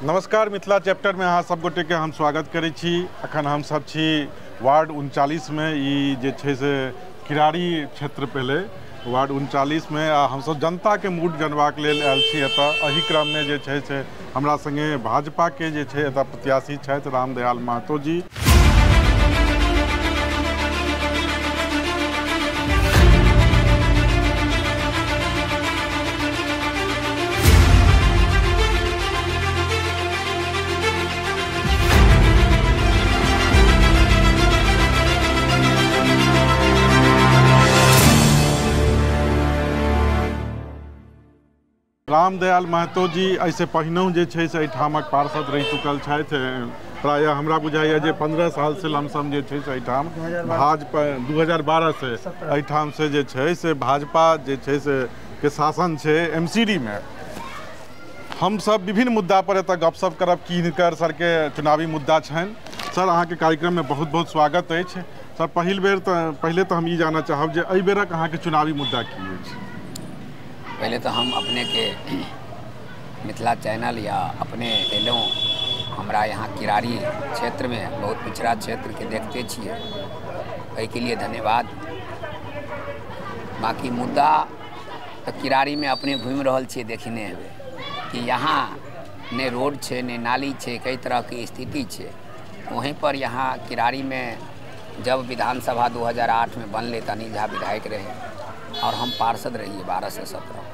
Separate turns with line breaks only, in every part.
नमस्कार, मिथिला चैप्टर में अहाँ सब गोटे के हम स्वागत करै छी। अखन हम सब छी वार्ड 39 में, ई जे छे से किरारी क्षेत्र पहले वार्ड 39 में हम सब जनता के मूड जानबाक लेल आयल छी एतऽ। एही क्रम में जे छे से हमरा संगे भाजपा के जे छे एतऽ प्रत्याशी छथि रामदयाल महतो जी। रामदयाल महतो जी ऐसे पहिनहु जे छे से एहिठामक पार्षद रहि चुकल छथि। प्रायः हमरा बुझाइए जे 15 साल से लमसम जे छे से एहिठाम भाजपा 2012 से एहिठाम से जे छे से भाजपा जे छे से के शासन छे। एमसीडी में हम सब विभिन्न मुद्दा पर एतऽ गपशप करब कि हिनकर सर के चुनावी मुद्दा छनि। सर, अहाँ के कार्यक्रम में बहुत बहुत स्वागत अछि। सर, पहले तो हम ई जानना चाहब जे एहि बेरक अहाँ के चुनावी मुद्दा की अछि।
पहले तो हम अपने के मिथिला चैनल या अपने एलों हमरा यहाँ किरारी क्षेत्र में बहुत पिछड़ा क्षेत्र के देखते छिए, एहि के लिए धन्यवाद। बाकी मुद्दा तो किरारी में अपने घूम रहल छिए, देखने हेबे कि यहाँ ने रोड छे ने नाली छे, कई तरह की स्थिति छे। वहीं पर यहाँ किरारी में जब विधानसभा 2008 में बनले त अनिल झा विधायक रहे और हम पार्षद रहिए 12 से 17।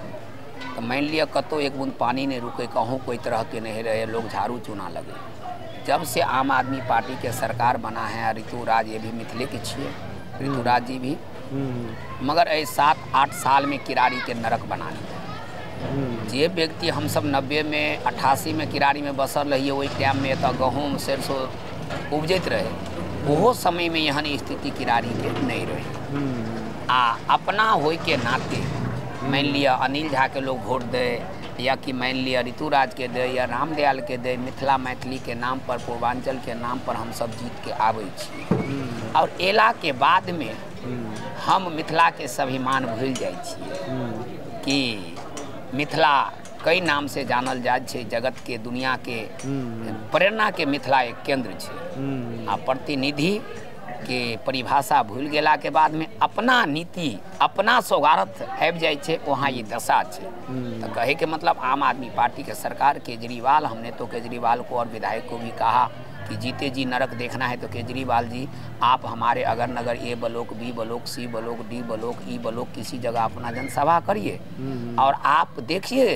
तो मान लिया कतो एक बूंद पानी नहीं रुके, कहूँ कोई तरह के नहीं रहे, लोग झाड़ू चूना लगे। जब से आम आदमी पार्टी के सरकार बना है, ऋतुराज ये भी मिथिले के छिए, ऋतुराज जी भी, मगर 7-8 साल में किरारी के नरक बना लिया। जे व्यक्ति हम सब 90 में 88 में किरारी में बसल रहिए, वही टाइम में तो गहूम सरसों उपजत रहे, वो समय में यहाँ स्थिति किरारी के नहीं रही। अपना होय के नाते मान लिया अनिल झा के लोग वोट दे, या कि मान लिया ऋतुराज के दे या रामदयाल के दे, मिथिला मैथिली के नाम पर, पूर्वांचल के नाम पर हम सब जीत के आवे छी। और एला के बाद में हम मिथिला के स्वाभिमान भूल जाए छिए कि मिथिला कई नाम से जानल जाए छे। जगत के दुनिया के प्रेरणा के मिथिला एक केंद्र छे। आ प्रतिनिधि के परिभाषा भूल गेला के बाद में अपना नीति, अपना सौगारत आबि जाए छे, वहाँ ये दशा छे। तो कहे के मतलब आम आदमी पार्टी के सरकार, केजरीवाल, हमने तो केजरीवाल को और विधायक को भी कहा कि जीते जी नरक देखना है तो केजरीवाल जी आप हमारे अगर नगर A block, B block, C block, D block, E block किसी जगह अपना जनसभा करिए और आप देखिए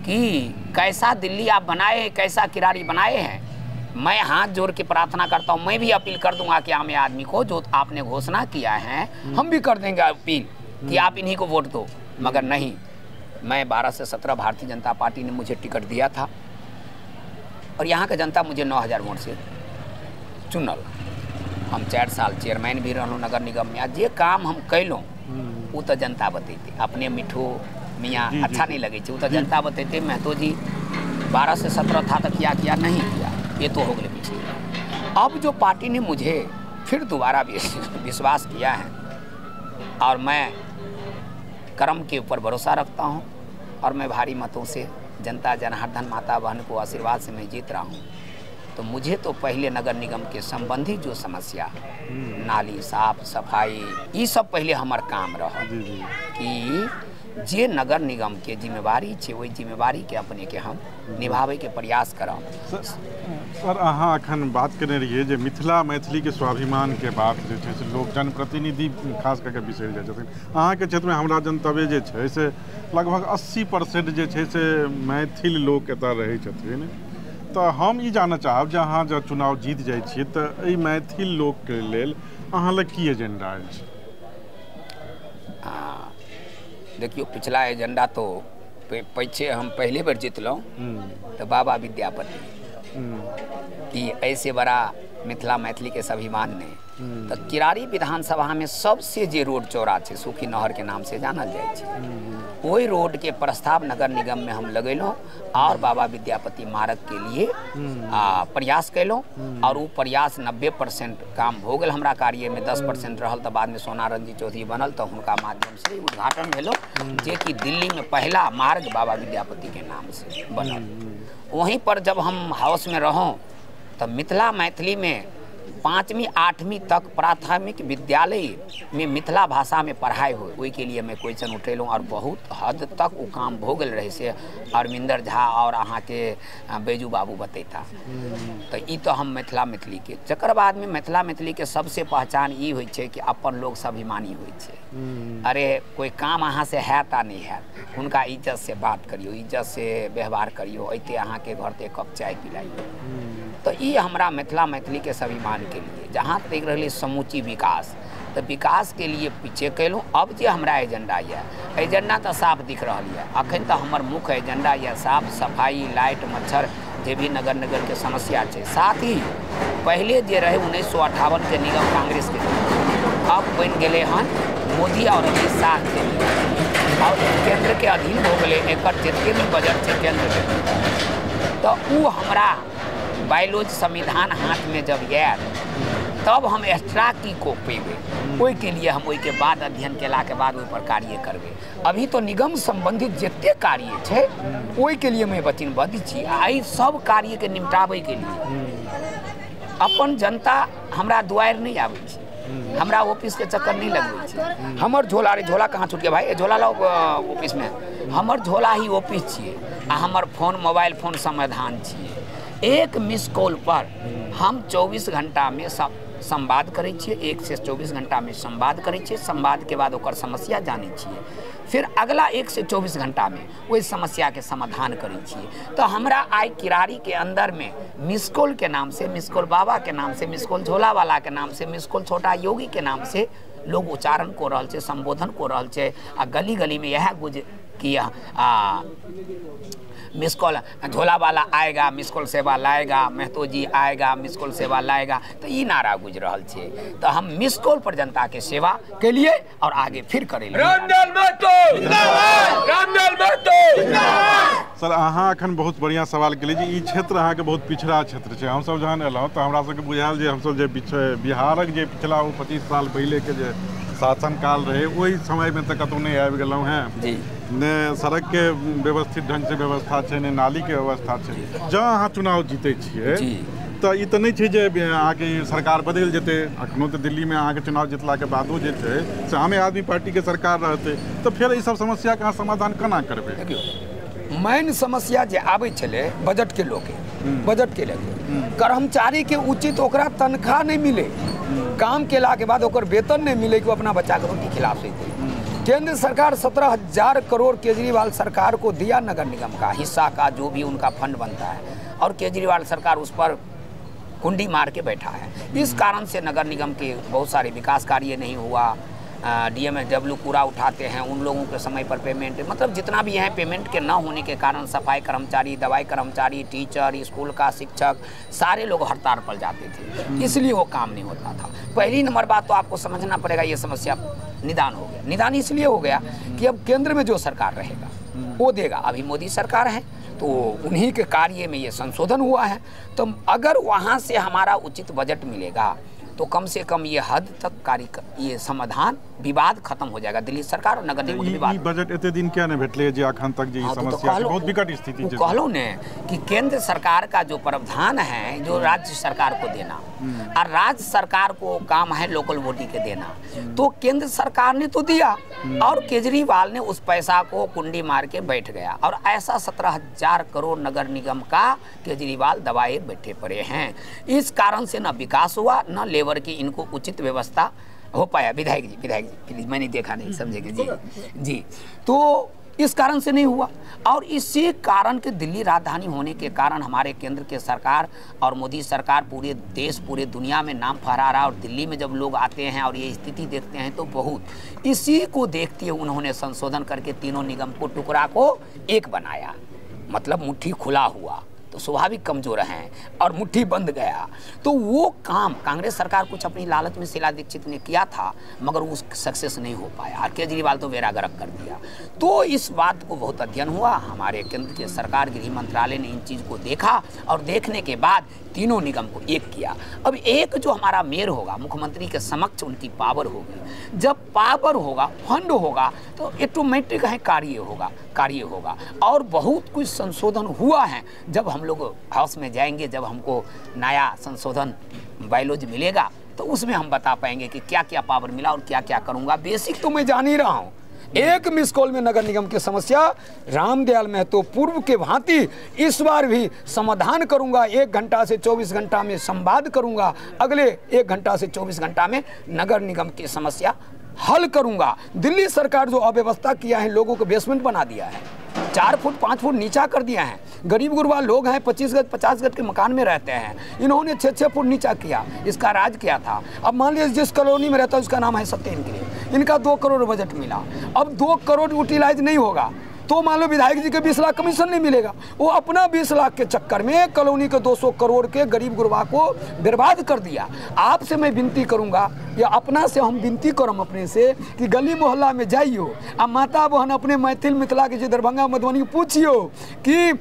कि कैसा दिल्ली आप बनाए, कैसा किरारी बनाए हैं। मैं हाथ जोड़ के प्रार्थना करता हूँ, मैं भी अपील कर दूंगा कि आम आदमी को, जो आपने घोषणा किया है हम भी कर देंगे अपील कि आप इन्हीं को वोट दो। मगर नहीं, मैं 12 से 17 भारतीय जनता पार्टी ने मुझे टिकट दिया था और यहाँ का जनता मुझे 9000 वोट से चुनल। हम 4 साल चेयरमैन भी रहूँ नगर निगम में। आज ये काम हम कैलों वो तो जनता बतेते, अपने मिठो मियाँ अच्छा नहीं लगे, वो तो जनता बतेते महतो जी 12 से 17 था तो किया किया नहीं किया, ये तो हो गए पीछे। अब जो पार्टी ने मुझे फिर दोबारा विश्वास किया है और मैं कर्म के ऊपर भरोसा रखता हूँ और मैं भारी मतों से जनता जनार्दन माता बहन को आशीर्वाद से मैं जीत रहा हूँ। तो मुझे तो पहले नगर निगम के संबंधी जो समस्या, नाली साफ सफाई, ये सब पहले हमार काम रहा कि जे नगर निगम के जिम्मेवारी छे, वही जिम्मेवारी के अपने के हम निभावे के प्रयास करब।
सर, अहाँ अखन बात करने रहिए जे मिथिला मैथिली के स्वाभिमान के बात जे छे से लोग जनप्रतिनिधि खास करके बिसरि जाइ छथिन। अहाँ के क्षेत्र में हमरा जनतव्य जे छे से लगभग 80% जे छे से मैथिल लोग एतऽ रहै छथिन। तो हम ई जानना चाहब जे अहाँ जब चुनाव जीत जाइ छिए तो एहि मैथिल लोग के लेल अहाँ लग की एजेंडा अछि।
देखियो, पिछला एजेंडा तो पीछे हम पहले बार जीतलों तो बाबा विद्यापति कि ऐसे बड़ा मिथिला मैथिली के स्वाभिमान ने तो किरारी विधानसभा में सबसे जे रोड चौड़ा छे, सुखी नहर के नाम से जानल जाए छे, वही रोड के प्रस्ताव नगर निगम में हम लगेलों और बाबा विद्यापति मार्ग के लिए प्रयास कैलों और वो प्रयास 90% काम हो गल। हमरा कार्य में 10% रहल तो बाद में सोनारंग जी चौधरी बनल तो उनका माध्यम से उद्घाटन भेलो, जे कि दिल्ली में पहला मार्ग बाबा विद्यापति के नाम से बनल। वहीं पर जब हम हाउस में रहूँ तो मिथिला मैथिली में 5वीं 8वीं तक प्राथमिक विद्यालय में मिथिला भाषा में पढ़ाई हो, ओई के लिए मैं क्वेश्चन उठेलूँ और बहुत हद तक वो काम हो गल रहे से अरविंदर झा और अहाँ के बैजू बाबू बतैता। तो ई तो हम मिथिला मैथिली के जकर बाद में मिथिला मैथिली के सबसे पहचान ई होइ छै कि अपन लोग स्वाभिमानी होइ छै। अरे कोई काम अहाँ से है ता नहीं है, उनका इज्जत से बात करियो, इज्जत से व्यवहार करियो, अइते अहाँ के घर ते कप चाय पिलाइयो। तो ये हमारा मिथिला मैथिली के स्वाभिमान के लिए जहाँ तक रही समूची विकास, तो विकास के लिए पीछे कैलूँ। अब जो हमारा एजेंडा है, एजेंडा तो साफ दिख रहा है। अखन तो हमार मुख्य एजेंडा है साफ सफाई, लाइट, मच्छर जे भी नगर के समस्या है। साथ ही पहले जे रहे 1958 के निगम कांग्रेस के, अब बन गए हन मोदी और अमित शाह के और केंद्र के अधीन हो गए। एक जितने भी बजट है केंद्र के, तो वो हमारा बायोलॉज संविधान हाथ में जब आयल तब हम एक्स्ट्रा की को पेबे, ओई के लिए हम ओई के बाद अध्ययन केला के बाद ओई पर कार्य करबे। अभी तो निगम संबंधित जितने कार्य है ओई के लिए मैं वचनबद्ध छी। आई सब कार्य के निपटाबे के लिए अपन जनता हमरा दुआर नहीं आबै छै, हमरा ऑफिस के चक्कर नहीं लगबै छै। हमर झोला रे झोला कहाँ छूट गया भाई, झोला लाओ ऑफिस में। हमर झोला ही ऑफिस छिए आ हमर फोन मोबाइल फोन समाधान छिए। एक मिस कॉल पर हम 24 घंटा में संवाद करै छियै, 1 से 24 घंटा में संवाद करै छियै। संवाद के बाद ओकर समस्या जानै छियै, फिर अगला 1 से 24 घंटा में वही समस्या के समाधान करै छियै। तो हमरा आई किरारी के अंदर में मिस कॉल के नाम से, मिस कॉल बाबा के नाम से, मिस कॉल झोला वाला के नाम से, मिस कॉल छोटा योगी के नाम से लोग उच्चारण को रहल छै, संबोधन को रहल छै। आ गली गली में यह गुज किया मिस कॉल झोला वाला आएगा, मिस कॉल सेवा लाएगा, महतो जी आएगा, मिस कॉल सेवा लाएगा। तो ये नारा गुज रहल छे। तो हम मिस कॉल पर जनता के सेवा के लिए और आगे फिर करेंगे।
सर अहाँ अखन बहुत बढ़िया सवाल के लिए। ई क्षेत्र अहाँ के बहुत पिछड़ा क्षेत्र है। हम सब जहन एलहुँ तो हमरा सबके बुझायल जे हम सब जे बिहारक जे पिछला 25 साल पहले के जे शासन काल रहे वही समय में तो कतौ नहीं आबि गेलहुँ हैं जी। ने सड़क के व्यवस्थित ढंग से व्यवस्था है, ने नाली के व्यवस्था है। जँ अहाँ चुनाव जीते छिए तो ई तो नहीं छै जे अहाँके सरकार बदल जेतै। अखनो तो दिल्ली में अहाँके चुनाव जितला के बादो जे छै से आम आदमी पार्टी के सरकार रहते, तो फिर ई सब समस्या के अहाँ समाधान केना करबै?
मेन समस्या जे आबै छलै बजट के लोग बजट के लेके कर्मचारी के उचित ओकरा तनख्वाह नहीं मिले, काम केला के बाद ओकर वेतन नहीं मिले कि वो अपना बच्चा के रोटी खिला सके। केंद्र सरकार 17,000 करोड़ केजरीवाल सरकार को दिया नगर निगम का हिस्सा का जो भी उनका फंड बनता है, और केजरीवाल सरकार उस पर कुंडी मार के बैठा है। इस कारण से नगर निगम के बहुत सारे विकास कार्य नहीं हुआ। DMSW कूड़ा उठाते हैं, उन लोगों के समय पर पेमेंट, मतलब जितना भी है पेमेंट के न होने के कारण सफाई कर्मचारी, दवाई कर्मचारी, टीचर, स्कूल का शिक्षक सारे लोग हड़ताल पर जाते थे, इसलिए वो काम नहीं होता था। पहली नंबर बात तो आपको समझना पड़ेगा, ये समस्या निदान हो गया। निदान इसलिए हो गया कि अब केंद्र में जो सरकार रहेगा वो देगा। अभी मोदी सरकार है तो उन्हीं के कार्य में ये संशोधन हुआ है। तो अगर वहाँ से हमारा उचित बजट मिलेगा तो कम से कम ये हद तक ये समाधान विवाद खत्म हो जाएगा। दिल्ली सरकार और नगर निगम विवाद।
बजट एते दिन क्या नहीं भेटले जे अखन तक जे समस्या है बहुत विकट स्थिति है।
कहलो ने कि केंद्र सरकार का जो प्रावधान है जो राज्य सरकार को देना, और राज्य सरकार को काम है लोकल बॉडी के देना, तो केंद्र सरकार ने तो दिया और केजरीवाल ने उस पैसा को कुंडी मार के बैठ गया। और ऐसा 17,000 करोड़ नगर निगम का केजरीवाल दबाए बैठे पड़े हैं। इस कारण से न विकास हुआ न लेबर की इनको उचित व्यवस्था हो पाया। विधायक जी प्लीज, मैंने देखा नहीं, समझेंगे जी। तो इस कारण से नहीं हुआ, और इसी कारण के दिल्ली राजधानी होने के कारण हमारे केंद्र के सरकार और मोदी सरकार पूरे देश पूरे दुनिया में नाम फहरा रहा। और दिल्ली में जब लोग आते हैं और ये स्थिति देखते हैं तो बहुत इसी को देखते हुए उन्होंने संशोधन करके तीनों निगम को टुकड़ा को एक बनाया। मतलब मुट्ठी खुला हुआ तो स्वाभाविक कमजोर हैं और मुट्ठी बंद गया। तो वो काम कांग्रेस सरकार कुछ अपनी लालच में शीला दीक्षित ने किया था, मगर वो सक्सेस नहीं हो पाया और केजरीवाल तो बेड़ा गर्क कर दिया। तो इस बात को बहुत अध्ययन हुआ, हमारे केंद्र की सरकार गृह मंत्रालय ने इन चीज़ को देखा और देखने के बाद तीनों निगम को एक किया। अब एक जो हमारा मेयर होगा, मुख्यमंत्री के समक्ष उनकी पावर होगी। जब पावर होगा, फंड होगा, तो ऑटोमेटिक है कार्य होगा। कार्य होगा। और बहुत कुछ संशोधन हुआ है। जब हम लोग हाउस में जाएंगे, जब हमको नया संशोधन बायोलॉजी मिलेगा तो उसमें हम बता पाएंगे कि क्या क्या पावर मिला और क्या क्या करूँगा। बेसिक तो मैं जान ही रहा हूँ। एक मिस कॉल में नगर निगम की समस्या रामदयाल महतो पूर्व के भांति इस बार भी समाधान करूंगा। 1 घंटा से 24 घंटा में संवाद करूंगा। अगले 1 घंटा से 24 घंटा में नगर निगम की समस्या हल करूंगा। दिल्ली सरकार जो अव्यवस्था किया है, लोगों को बेसमेंट बना दिया है, 4 फुट 5 फुट नीचा कर दिया है। गरीब गुरबा लोग हैं, 25 गज 50 गज के मकान में रहते हैं, इन्होंने 6-6 फुट नीचा किया। इसका राज क्या था? अब मान लीजिए जिस कॉलोनी में रहता है उसका नाम है सत्येंद्र के लिए, इनका 2 करोड़ बजट मिला। अब 2 करोड़ यूटिलाइज नहीं होगा तो मान लो विधायक जी के 20 लाख कमीशन नहीं मिलेगा। वो अपना 20 लाख के चक्कर में कॉलोनी के 200 करोड़ के गरीब गुरबा को बर्बाद कर दिया। आपसे मैं विनती करूंगा, या अपना से हम विनती करम अपने से कि गली मोहल्ला में जाइयो आ माता बहन अपने मैथिल मिथिला के जो दरभंगा मधुबनी पूछियो कि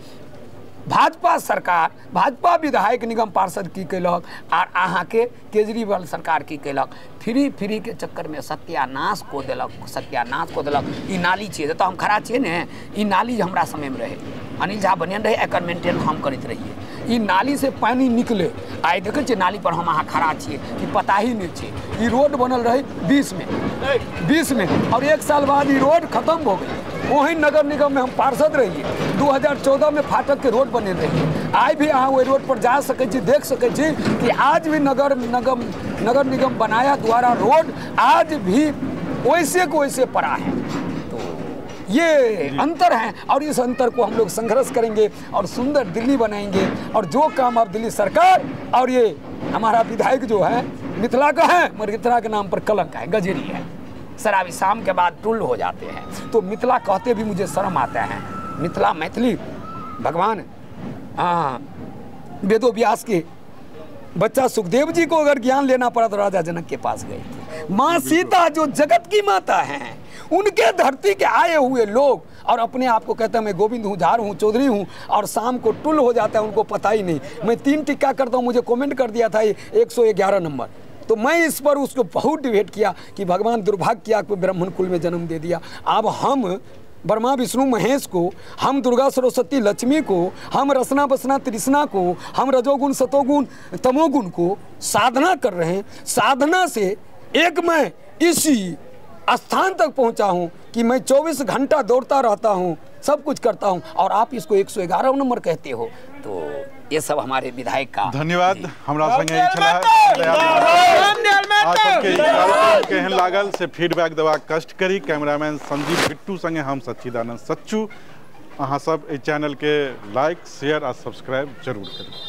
भाजपा सरकार, भाजपा विधायक निगम पार्षद की कैलक और अहाँ के केजरीवाल सरकार की कैलक। फ्री के चक्कर में सत्यानाश को देलक। ई नाली छियै तो हम खड़ा छियै ने, ई नाली हमरा समय में रहे, अनिल झा बनियन रहे, एकर मेंटेन हम करते रहिए। ई नाली से पानी निकले, आइ देखे छियै नाली पर हम अहाँ खड़ा छियै, ई पता ही नहीं छै। ई रोड बनल रहे 20 में और 1 साल बाद ई रोड खत्म हो गई। वही नगर निगम में हम पार्षद रहिए, 2014 में फाटक के रोड बने रहिए। आज भी अहाँ वही रोड पर जा सके छी, देख सके छी कि आज भी नगर निगम बनाया द्वारा रोड आज भी वैसे को वैसे पड़ा है। तो ये अंतर है और इस अंतर को हम लोग संघर्ष करेंगे और सुंदर दिल्ली बनाएंगे। और जो काम अब दिल्ली सरकार और ये हमारा विधायक जो है मिथिला का है, मगर मिथिला के नाम पर कलंक है, गजेरी है। शराबी शाम के बाद टुल्ल हो जाते हैं। तो मिथिला कहते भी मुझे शर्म आता है। मिथिला मैथिली भगवान वेदो व्यास के बच्चा सुखदेव जी को अगर ज्ञान लेना पड़ा तो राजा जनक के पास गए थे। माँ सीता जो जगत की माता हैं, उनके धरती के आए हुए लोग और अपने आप को कहते हैं मैं गोविंद हूँ, झार हूँ, चौधरी हूँ, और शाम को टुल्ल हो जाता है, उनको पता ही नहीं। मैं 3 टिक्का करता हूँ, मुझे कमेंट कर दिया था 111 नंबर। तो मैं इस पर उसको बहुत डिबेट किया कि भगवान दुर्भाग्य किया को ब्राह्मण कुल में जन्म दे दिया। अब हम ब्रह्मा विष्णु महेश को, हम दुर्गा सरस्वती लक्ष्मी को, हम रसना बसना तृष्णा को, हम रजोगुण सतोगुण तमोगुण को साधना कर रहे हैं। साधना से एक मैं इसी स्थान तक पहुंचा हूं कि मैं 24 घंटा दौड़ता रहता हूं, सब कुछ करता हूं, और आप इसको 111 नंबर कहते हो। तो ये सब हमारे विधायक का
धन्यवाद। हमरा संगे केहन लागल से फीडबैक देवा कष्ट करी। कैमरामैन संजीव बिट्टू संगे हम सच्चिदानंद सच्चू। अहाँ सब इस चैनल के लाइक शेयर और सब्सक्राइब जरूर करी।